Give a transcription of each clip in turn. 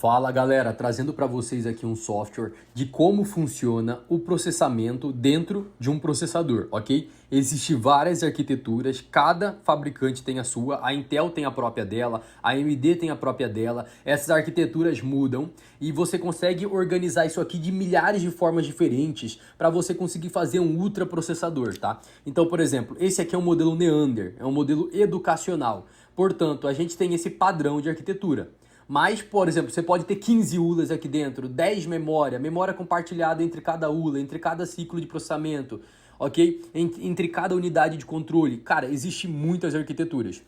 Fala galera, trazendo para vocês aqui um software de como funciona o processamento dentro de um processador, ok? Existem várias arquiteturas, cada fabricante tem a sua, a Intel tem a própria dela, a AMD tem a própria dela, essas arquiteturas mudam e você consegue organizar isso aqui de milhares de formas diferentes para você conseguir fazer um ultra processador, tá? Então, por exemplo, esse aqui é um modelo Neander, é um modelo educacional, portanto, a gente tem esse padrão de arquitetura. Mas, por exemplo, você pode ter 15 ULAs aqui dentro, 10 memória compartilhada entre cada ULA, entre cada ciclo de processamento, ok? Entre cada unidade de controle. Cara, existe muitas arquiteturas.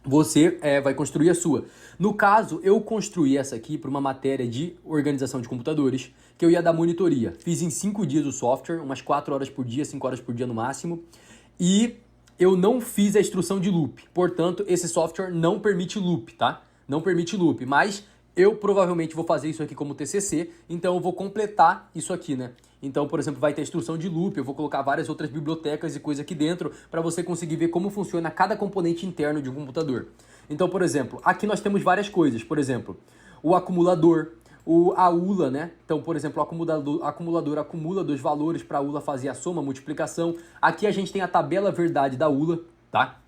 Você vai construir a sua. No caso, eu construí essa aqui para uma matéria de organização de computadores, que eu ia dar monitoria. Fiz em 5 dias o software, umas 4 horas por dia, 5 horas por dia no máximo. E eu não fiz a instrução de loop. Portanto, esse software não permite loop, tá? Não permite loop, mas eu provavelmente vou fazer isso aqui como TCC, então eu vou completar isso aqui, né? Então, por exemplo, vai ter instrução de loop, eu vou colocar várias outras bibliotecas e coisa aqui dentro para você conseguir ver como funciona cada componente interno de um computador. Então, por exemplo, aqui nós temos várias coisas, por exemplo, o acumulador, a ULA, né? Então, por exemplo, o acumulador acumula dois valores para a ULA fazer a soma, a multiplicação. Aqui a gente tem a tabela verdade da ULA, tá?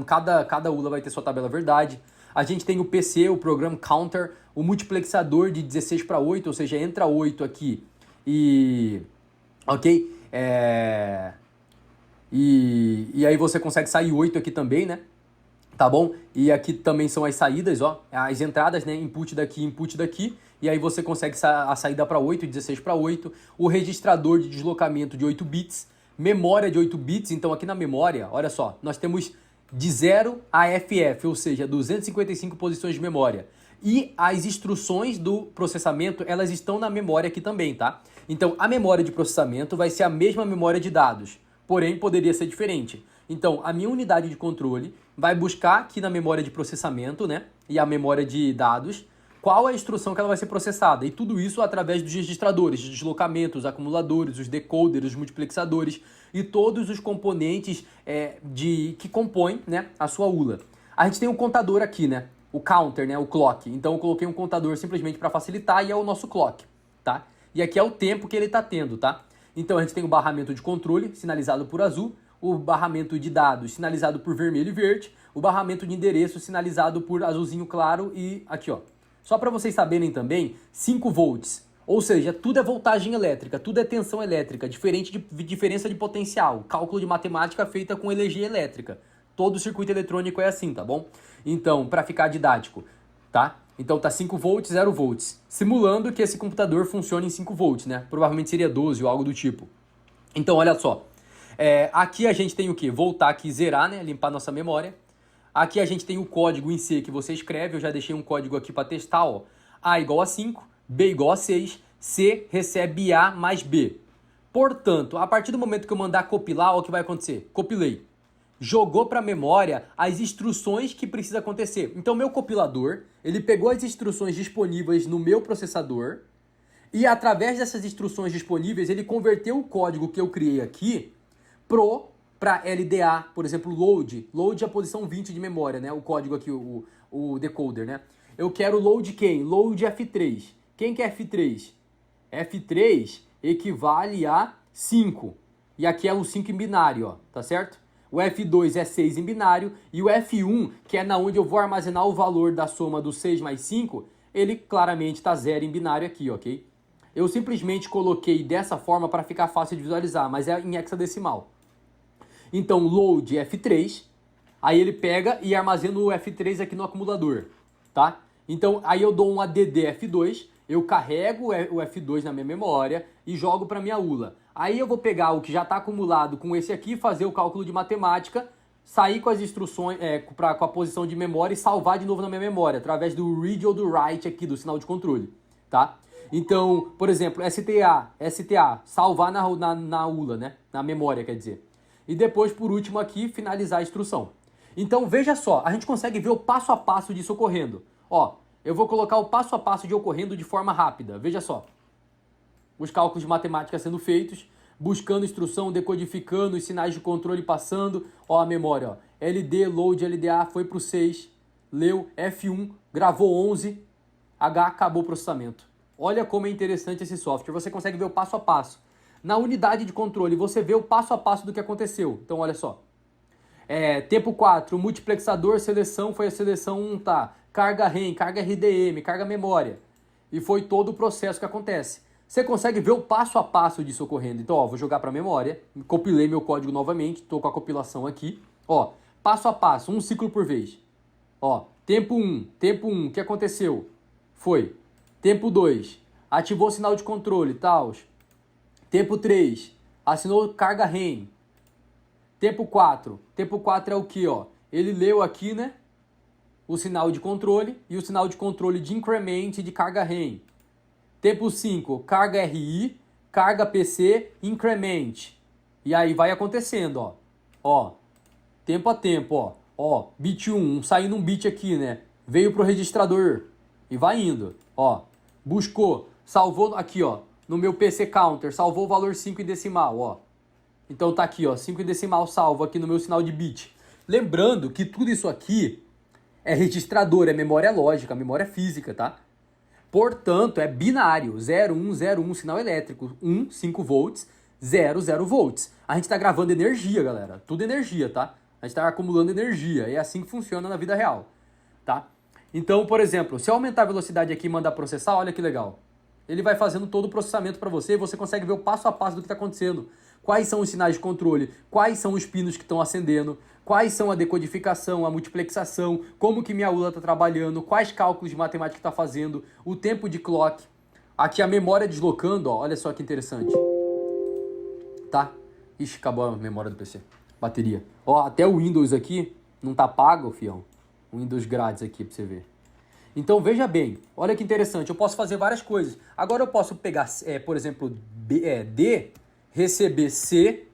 Cada ULA vai ter sua tabela verdade. A gente tem o PC, o Program Counter, o multiplexador de 16 para 8, ou seja, entra 8 aqui e... ok? E aí você consegue sair 8 aqui também, né? Tá bom? E aqui também são as saídas, ó, as entradas, né? Input daqui, e aí você consegue a saída para 8, 16 para 8, o registrador de deslocamento de 8 bits, memória de 8 bits, então aqui na memória, olha só, nós temos de 0 a FF, ou seja, 255 posições de memória. E as instruções do processamento, elas estão na memória aqui também, tá? Então, a memória de processamento vai ser a mesma memória de dados, porém poderia ser diferente. Então, a minha unidade de controle vai buscar aqui na memória de processamento, né? E a memória de dados, qual é a instrução que ela vai ser processada. E tudo isso através dos registradores, de deslocamento, os acumuladores, os decoders, os multiplexadores e todos os componentes que compõem, né, a sua ULA. A gente tem um contador aqui, né? O counter, né? O clock. Então eu coloquei um contador simplesmente para facilitar e é o nosso clock, tá? E aqui é o tempo que ele está tendo, tá? Então a gente tem o barramento de controle, sinalizado por azul, o barramento de dados, sinalizado por vermelho e verde, o barramento de endereço, sinalizado por azulzinho claro e aqui, ó. Só para vocês saberem também, 5 volts, ou seja, tudo é voltagem elétrica, tudo é tensão elétrica, diferença de potencial, cálculo de matemática feita com energia elétrica. Todo circuito eletrônico é assim, tá bom? Então, para ficar didático, tá? Então tá 5 volts, 0 volts, simulando que esse computador funcione em 5 volts, né? Provavelmente seria 12 ou algo do tipo. Então, olha só, aqui a gente tem o que? Voltar aqui e zerar, né? Limpar nossa memória. Aqui a gente tem o código em C que você escreve, eu já deixei um código aqui para testar, ó. A igual a 5, B igual a 6, C recebe A mais B. Portanto, a partir do momento que eu mandar compilar, olha o que vai acontecer. Compilei. Jogou para a memória as instruções que precisa acontecer. Então, meu compilador, ele pegou as instruções disponíveis no meu processador e, através dessas instruções disponíveis, ele converteu o código que eu criei aqui para LDA, por exemplo, load a posição 20 de memória, né? O código aqui, o decoder, né? Eu quero load quem? Load F3. Quem que é F3? F3 equivale a 5. E aqui é o 5 em binário, ó, tá certo? O F2 é 6 em binário e o F1, que é na onde eu vou armazenar o valor da soma do 6 mais 5, ele claramente está 0 em binário aqui, ok? Eu simplesmente coloquei dessa forma para ficar fácil de visualizar, mas é em hexadecimal. Então, load F3, aí ele pega e armazena o F3 aqui no acumulador, tá? Então, aí eu dou um add F2, eu carrego o F2 na minha memória e jogo para minha ULA. Aí eu vou pegar o que já está acumulado com esse aqui, fazer o cálculo de matemática, sair com as instruções, com a posição de memória e salvar de novo na minha memória, através do read ou do write aqui, do sinal de controle, tá? Então, por exemplo, STA, salvar na ULA, né? Na memória, quer dizer. E depois, por último aqui, finalizar a instrução. Então, veja só, a gente consegue ver o passo a passo disso ocorrendo. Ó, eu vou colocar o passo a passo de ocorrendo de forma rápida, veja só. Os cálculos de matemática sendo feitos, buscando instrução, decodificando, os sinais de controle passando. Ó, a memória, ó. LD, load, LDA, foi pro 6, leu, F1, gravou 11, H, acabou o processamento. Olha como é interessante esse software. Você consegue ver o passo a passo. Na unidade de controle, você vê o passo a passo do que aconteceu. Então, olha só. Tempo 4, multiplexador, seleção, foi a seleção 1, tá? Carga REM, carga RDM, carga memória. E foi todo o processo que acontece. Você consegue ver o passo a passo disso ocorrendo. Então, ó, vou jogar para memória, compilei meu código novamente, estou com a compilação aqui. Ó, passo a passo, um ciclo por vez. Ó, tempo 1, o que aconteceu? Foi. Tempo 2, ativou o sinal de controle, tal. Tempo 3, assinou carga REM. Tempo 4 é o que, ó? Ele leu aqui, né? O sinal de controle e o sinal de controle de increment e de carga REM. Tempo 5, carga RI, carga PC, increment. E aí vai acontecendo, ó. Ó, tempo a tempo, ó. Ó, bit 1, saindo um bit aqui, né? Veio pro registrador e vai indo, ó. Buscou, salvou aqui, ó. No meu PC Counter, salvou o valor 5 em decimal, ó. Então tá aqui, ó, 5 em decimal salvo aqui no meu sinal de bit. Lembrando que tudo isso aqui é registrador, é memória lógica, memória física, tá? Portanto, é binário, 0, 1, 0, 1, sinal elétrico, 1, 5 volts, 0, 0 volts. A gente tá gravando energia, galera, tudo energia, tá? A gente tá acumulando energia, é assim que funciona na vida real, tá? Então, por exemplo, se eu aumentar a velocidade aqui e mandar processar, olha que legal. Ele vai fazendo todo o processamento para você e você consegue ver o passo a passo do que está acontecendo. Quais são os sinais de controle, quais são os pinos que estão acendendo, quais são a decodificação, a multiplexação, como que minha ULA está trabalhando, quais cálculos de matemática está fazendo, o tempo de clock. Aqui a memória deslocando, ó, olha só que interessante. Tá? Ixi, acabou a memória do PC. Bateria. Ó, até o Windows aqui não tá pago, fião. O Windows grátis aqui pra você ver. Então, veja bem, olha que interessante, eu posso fazer várias coisas. Agora eu posso pegar, por exemplo, D, receber C,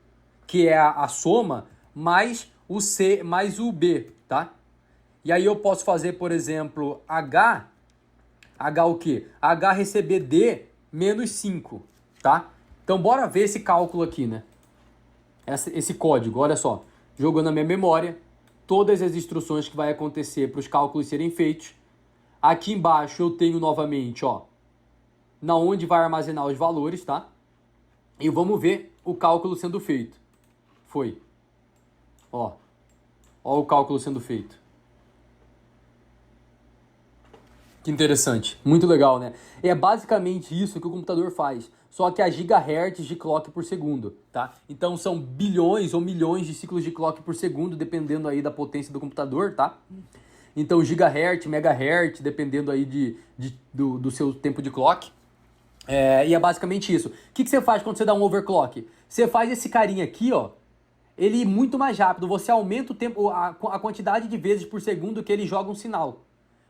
que é a soma, mais o C, mais o B, tá? E aí eu posso fazer, por exemplo, H o quê? H receber D menos 5, tá? Então, bora ver esse cálculo aqui, né? Esse código, olha só. Jogando na minha memória, todas as instruções que vai acontecer para os cálculos serem feitos. Aqui embaixo eu tenho novamente, ó, na onde vai armazenar os valores, tá? E vamos ver o cálculo sendo feito. Foi. Ó o cálculo sendo feito. Que interessante. Muito legal, né? É basicamente isso que o computador faz. Só que a gigahertz de clock por segundo, tá? Então são bilhões ou milhões de ciclos de clock por segundo, dependendo aí da potência do computador, tá? Então, gigahertz, megahertz, dependendo aí do seu tempo de clock. E é basicamente isso. O que você faz quando você dá um overclock? Você faz esse carinha aqui, ó, ele ir muito mais rápido. Você aumenta o tempo, a quantidade de vezes por segundo que ele joga um sinal.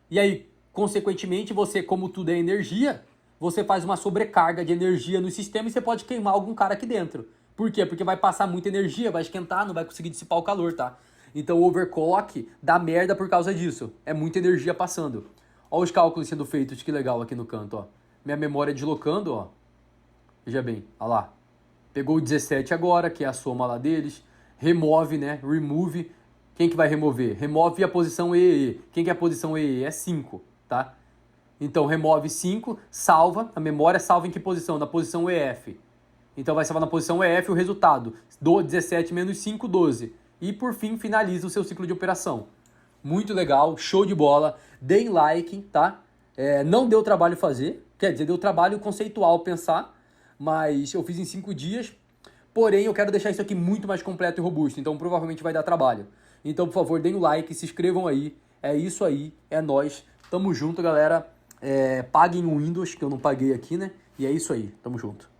E aí, consequentemente, você, como tudo é energia, você faz uma sobrecarga de energia no sistema e você pode queimar algum cara aqui dentro. Por quê? Porque vai passar muita energia, vai esquentar, não vai conseguir dissipar o calor, tá? Então o overclock dá merda por causa disso. É muita energia passando. Olha os cálculos sendo feitos, que legal aqui no canto, ó. Minha memória deslocando, ó. Veja bem, olha lá. Pegou o 17 agora, que é a soma lá deles. Remove, né? Remove. Quem que vai remover? Remove a posição EE. Quem que é a posição EE? É 5, tá? Então remove 5, salva. A memória salva em que posição? Na posição EF. Então vai salvar na posição EF o resultado. 17 menos 5, 12. E por fim finaliza o seu ciclo de operação. Muito legal, show de bola. Deem like, tá? Não deu trabalho fazer, quer dizer, deu trabalho conceitual pensar, mas eu fiz em 5 dias. Porém, eu quero deixar isso aqui muito mais completo e robusto, então provavelmente vai dar trabalho. Então, por favor, deem o like, se inscrevam aí. É isso aí, é nóis. Tamo junto, galera. Paguem o Windows, que eu não paguei aqui, né? E é isso aí, tamo junto.